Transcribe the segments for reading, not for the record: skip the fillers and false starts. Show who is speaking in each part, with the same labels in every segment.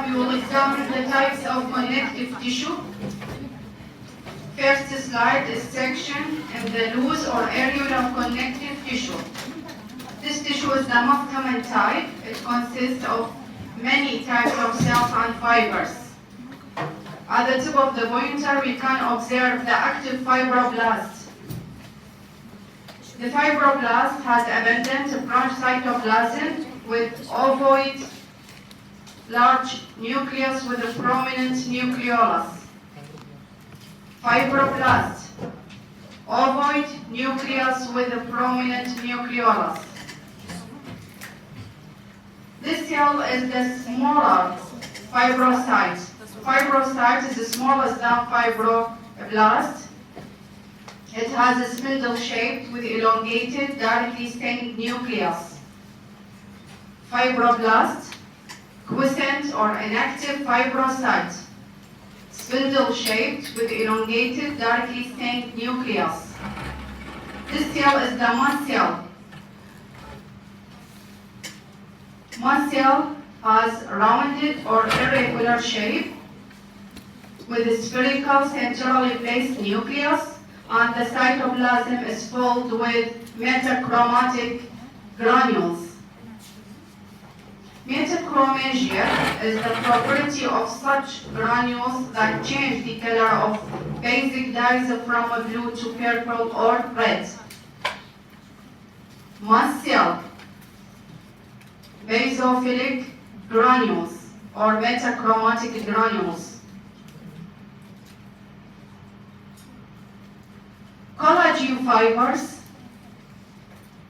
Speaker 1: lab, we will examine the types of connective tissue. First slide is section in the loose or areolar connective tissue. This tissue is the most common type. It consists of many types of cells and fibers. At the tip of the pointer, we can observe the active fibroblast. The fibroblast has abundant branch cytoplasm with ovoid large nucleus with a prominent nucleolus. Fibroblast, ovoid nucleus with a prominent nucleolus. This cell is the smaller fibrocyte. Fibrocyte is the smallest than fibroblast. It has a spindle shape with elongated, directly stained nucleus. Fibroblast, quiescent or inactive fibrocyte. Spindle shaped with elongated, directly stained nucleus. This cell is the mast cell. Mast cell has rounded or irregular shape with a spherical centrally placed nucleus, and the cytoplasm is filled with metachromatic granules. Metachromasia is the property of such granules that change the color of basic dyes from blue to purple or red. Mast cell, basophilic granules or metachromatic granules. Collagen fibers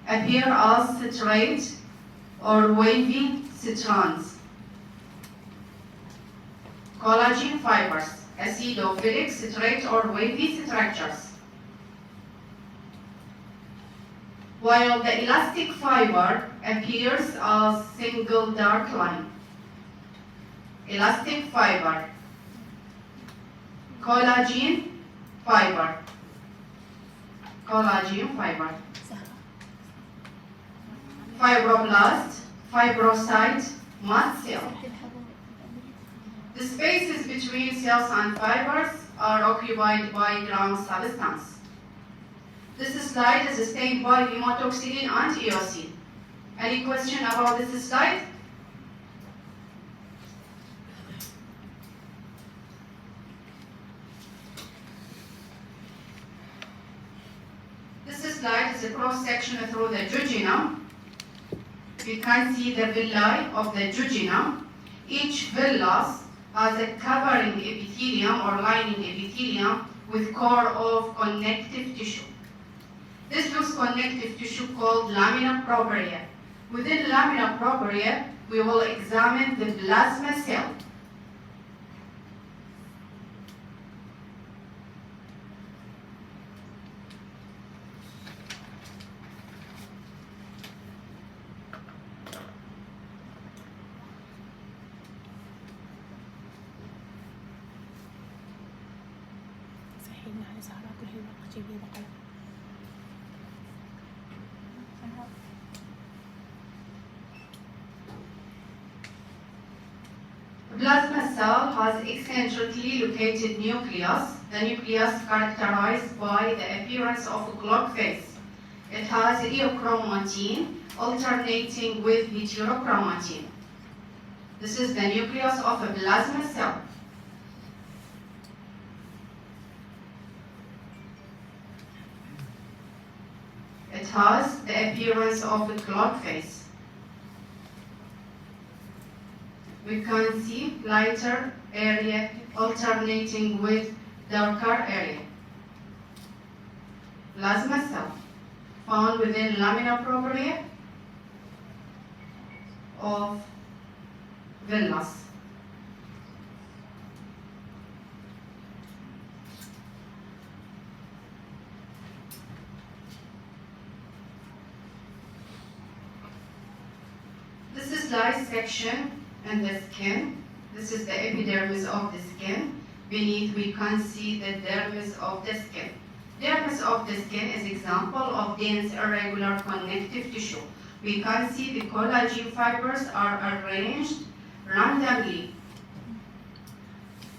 Speaker 1: appear as straight or wavy strands. Collagen fibers, acidophilic, straight or wavy structures. While the elastic fiber appears as single dark line. Elastic fiber, collagen fiber, collagen fiber. Fibroblast, fibrocyte, mast cell. The spaces between cells and fibers are occupied by ground substance. This slide is stained by hematoxylin and eosin. Any question about this slide? This slide is a cross-section through the jejunum. You can see the villi of the jejunum. Each villus has a covering epithelium or lining epithelium with core of connective tissue. This loose connective tissue called lamina propria. Within lamina propria, we will examine the plasma cell. The plasma cell has eccentrically located nucleus. The nucleus characterized by the appearance of a clock face. It has eochromatin alternating with heterochromatin. This is the nucleus of a plasma cell. It has the appearance of a clock face. We can see lighter area alternating with darker area. Plasma cell found within lamina propria of villus. This is dissection in the skin. This is the epidermis of the skin. Beneath we can see the dermis of the skin. Dermis of the skin is example of dense irregular connective tissue. We can see the collagen fibers are arranged randomly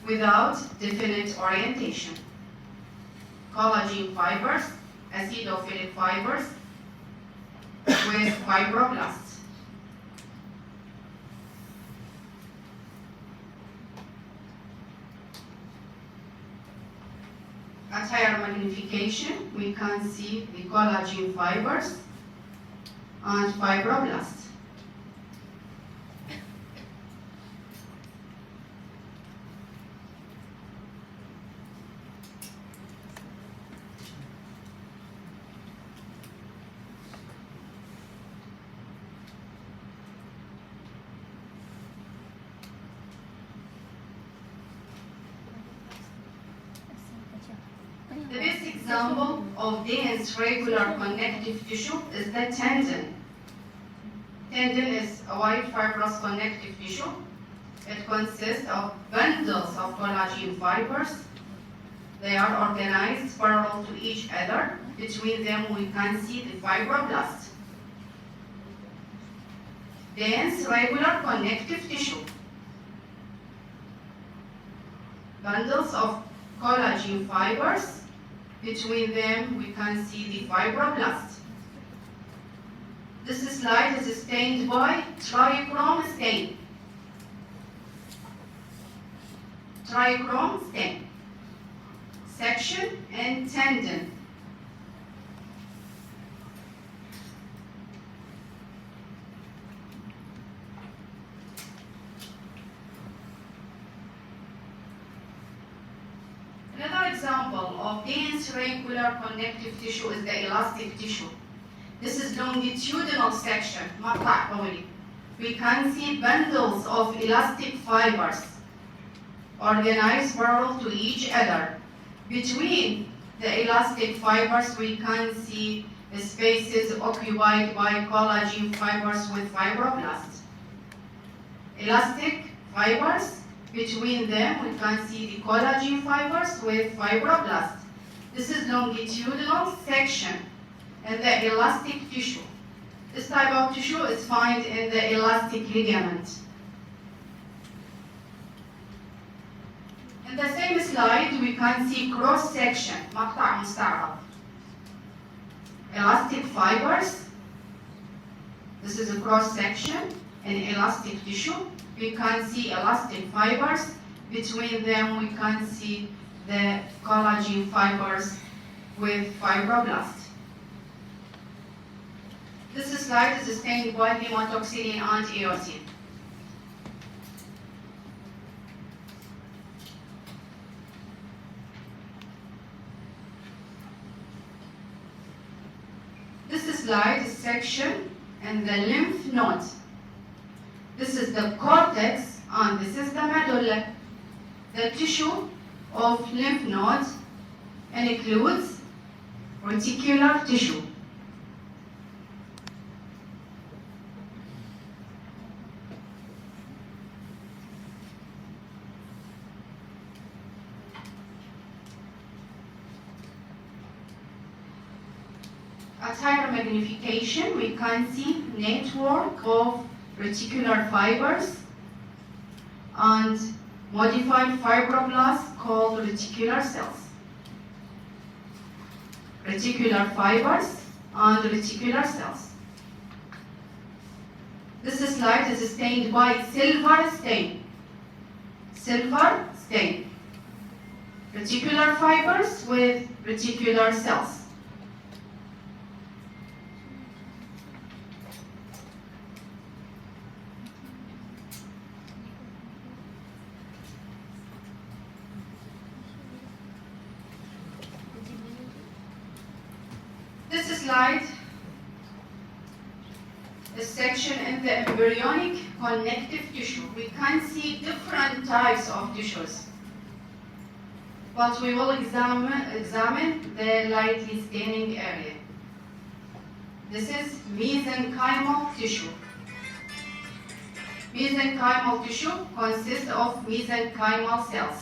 Speaker 1: without definite orientation. Collagen fibers, acidophilic fibers with fibroblasts. At higher magnification, we can see the collagen fibers and fibroblasts. The best example of dense regular connective tissue is the tendon. Tendon is a wide fibrous connective tissue. It consists of bundles of collagen fibers. They are organized parallel to each other. Between them we can see the fibroblast. Dense regular connective tissue. Bundles of collagen fibers. Between them, we can see the fibroblast. This slide is stained by trichrome stain. Trichrome stain. Section and tendon. Another example of dense regular connective tissue is the elastic tissue. This is longitudinal section, مقطع طولي. We can see bundles of elastic fibers organized parallel to each other. Between the elastic fibers, we can see spaces occupied by collagen fibers with fibroblasts. Elastic fibers. Between them, we can see the collagen fibers with fibroblasts. This is longitudinal section in the elastic tissue. This type of tissue is found in the elastic ligament. In the same slide, we can see cross section, مقطع مستعرض. Elastic fibers. This is a cross section in elastic tissue. We can see elastic fibers. Between them, we can see the collagen fibers with fibroblasts. This slide is stained by hematoxylin and eosin. This slide is section and the lymph node. This is the cortex and this is the medulla. The tissue of lymph nodes includes reticular tissue. At higher magnification, we can see network of reticular fibers and modified fibroblasts called reticular cells. Reticular fibers and reticular cells. This slide is stained by silver stain. Silver stain. Reticular fibers with reticular cells. This slide is section in the embryonic connective tissue. We can see different types of tissues, but we will examine the lightly staining area. This is mesenchymal tissue. Mesenchymal tissue consists of mesenchymal cells.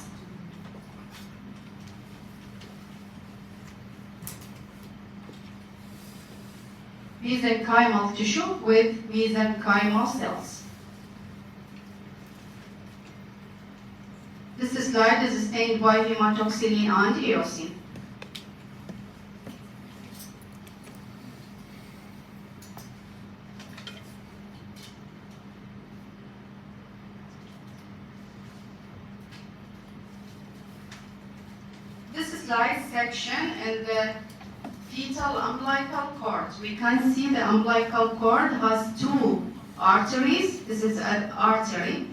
Speaker 1: Mesenchymal tissue with mesenchymal cells. This slide is stained by hematoxylin and eosin. This slide section in the fetal umbilical cord. We can see the umbilical cord has two arteries. This is an artery,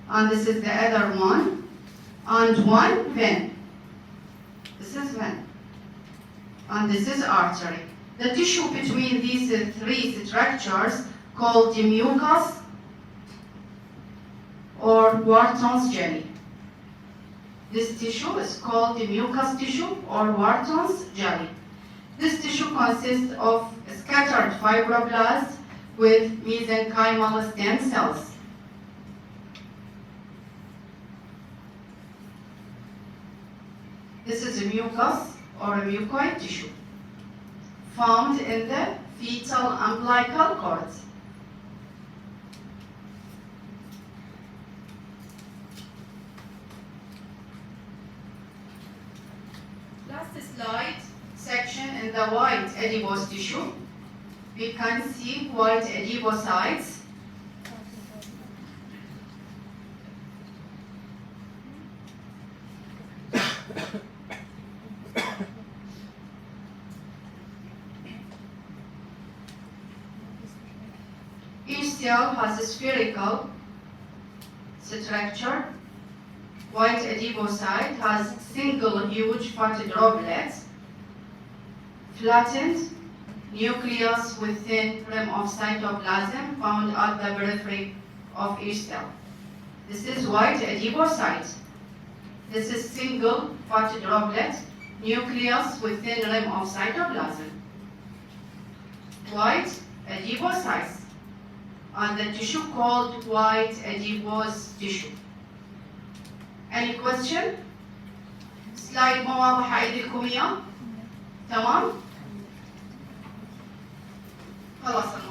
Speaker 1: and this is the other one, and one vein. This is vein, and this is artery. The tissue between these three structures called the mucus or Wharton's jelly. This tissue is called the mucus tissue or Wharton's jelly. This tissue consists of scattered fibroblasts with mesenchymal stem cells. This is a mucus or a mucoid tissue found in the fetal umbilical cord. Last slide section in the white adipose tissue. We can see white adipocytes. Each cell has a spherical structure. White adipocyte has single huge fatty droplets, flattened nucleus with thin rim of cytoplasm found at the periphery of each cell. This is white adipocyte. This is single fatty droplet, nucleus with thin rim of cytoplasm. White adipocytes, and the tissue called white adipose tissue. Any question؟ سلايد ما واضح أيديكم إياه؟ تمام؟ خلاص.